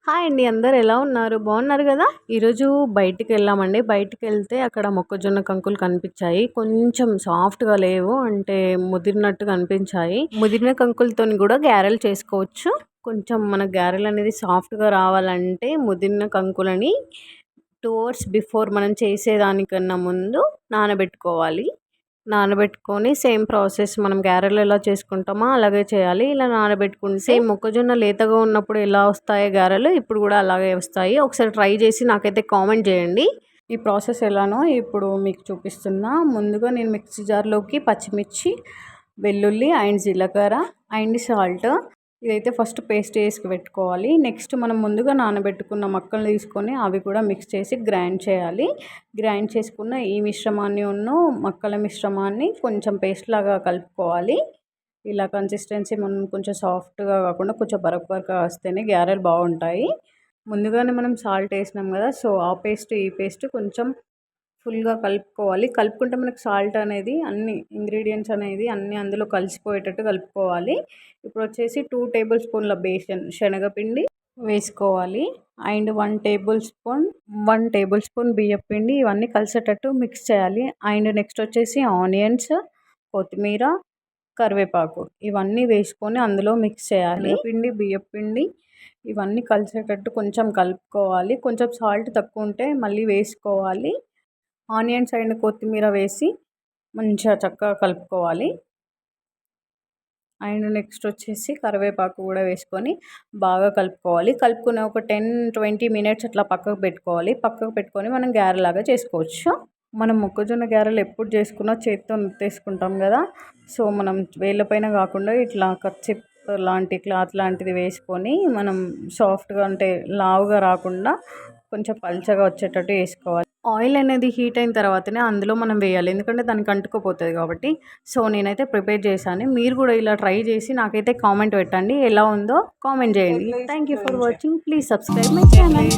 Hi అండి. అందరూ ఎలా ఉన్నారు? బాగున్నారు కదా? ఈరోజు బయటికెళ్ళామండి. బయటికెళ్తే అక్కడ మొక్కజొన్న కంకులు కనిపించాయి. కొంచెం సాఫ్ట్‌గా లేవు. అంటే ముదిరినట్టుగా అనిపించాయి. ముదిరిన కంకులతోని కూడా గారెలు చేసుకోవచ్చు. కొంచెం మన గారెలనేది సాఫ్ట్‌గా రావాలంటే ముదిరిన కంకులని 2 అవర్స్ బిఫోర్ మనం చేసేదానికన్నా ముందు నానబెట్టుకోవాలి. నానబెట్టుకొని సేమ్ ప్రాసెస్ మనం గారెలు ఎలా చేసుకుంటామో అలాగే చేయాలి. ఇలా నానబెట్టుకుంటే సేమ్ మొక్కజొన్న లేతగా ఉన్నప్పుడు ఎలా వస్తాయో గారెలు ఇప్పుడు కూడా అలాగే వస్తాయి. ఒకసారి ట్రై చేసి నాకైతే కామెంట్ చేయండి. ఈ ప్రాసెస్ ఎలానో ఇప్పుడు మీకు చూపిస్తున్నా. ముందుగా నేను మిక్సీ జార్లోకి పచ్చిమిర్చి, వెల్లుల్లి అండ్ జీలకర్ర అండ్ సాల్ట్ ఇదైతే ఫస్ట్ పేస్ట్ చేసి పెట్టుకోవాలి. నెక్స్ట్ మనం ముందుగా నానబెట్టుకున్న మక్కలు తీసుకొని అవి కూడా మిక్స్ చేసి గ్రైండ్ చేయాలి. గ్రైండ్ చేసుకున్న ఈ మిశ్రమాన్ని మక్కల మిశ్రమాన్ని కొంచెం పేస్ట్ లాగా కలుపుకోవాలి. ఇలా కన్సిస్టెన్సీ మనం కొంచెం సాఫ్ట్గా కాకుండా కొంచెం బరకగా వస్తేనే గారెలు బాగుంటాయి. ముందుగానే మనం సాల్ట్ వేసినాం కదా, సో ఆ పేస్ట్ ఈ పేస్ట్ కొంచెం ఫుల్గా కలుపుకోవాలి. కలుపుకుంటే మనకు సాల్ట్ అనేది అన్ని ఇంగ్రీడియంట్స్ అనేది అన్నీ అందులో కలిసిపోయేటట్టు కలుపుకోవాలి. ఇప్పుడు వచ్చేసి 2 టేబుల్ స్పూన్ల శనగపిండి వేసుకోవాలి. అండ్ 1 టేబుల్ స్పూన్ బియ్యం పిండి ఇవన్నీ కలిసేటట్టు మిక్స్ చేయాలి. అండ్ నెక్స్ట్ వచ్చేసి ఆనియన్స్, కొత్తిమీర, కరివేపాకు ఇవన్నీ వేసుకొని అందులో మిక్స్ చేయాలి. బియ్యం పిండి ఇవన్నీ కలిసేటట్టు కొంచెం కలుపుకోవాలి. కొంచెం సాల్ట్ తక్కువ ఉంటే మళ్ళీ వేసుకోవాలి. ఆనియన్స్ అండ్ కొత్తిమీర వేసి మంచిగా చక్కగా కలుపుకోవాలి. అండ్ నెక్స్ట్ వచ్చేసి కరివేపాకు కూడా వేసుకొని బాగా కలుపుకోవాలి. కలుపుకుని ఒక 10-20 మినిట్స్ అట్లా పక్కకు పెట్టుకోవాలి. పక్కకు పెట్టుకొని మనం గారెలాగా చేసుకోవచ్చు. మనం మొక్కజొన్న గారెలు ఎప్పుడు చేసుకున్నా చేతితో నొత్తేసుకుంటాం కదా, సో మనం వేళ్ళపైన కాకుండా ఇట్లా కర్చీఫ్ లాంటి క్లాత్ లాంటిది వేసుకొని మనం సాఫ్ట్గా అంటే లావుగా రాకుండా కొంచెం పల్చగా వచ్చేటట్టు వేసుకోవాలి. ఆయిల్ అనేది హీట్ అయిన తర్వాతనే అందులో మనం వేయాలి, ఎందుకంటే దానికి అంటుకుపోతుంది కాబట్టి. సో నేనైతే ప్రిపేర్ చేశాను. మీరు కూడా ఇలా ట్రై చేసి నాకైతే కామెంట్ పెట్టండి, ఎలా ఉందో కామెంట్ చేయండి. Thank you for watching. Please subscribe my channel.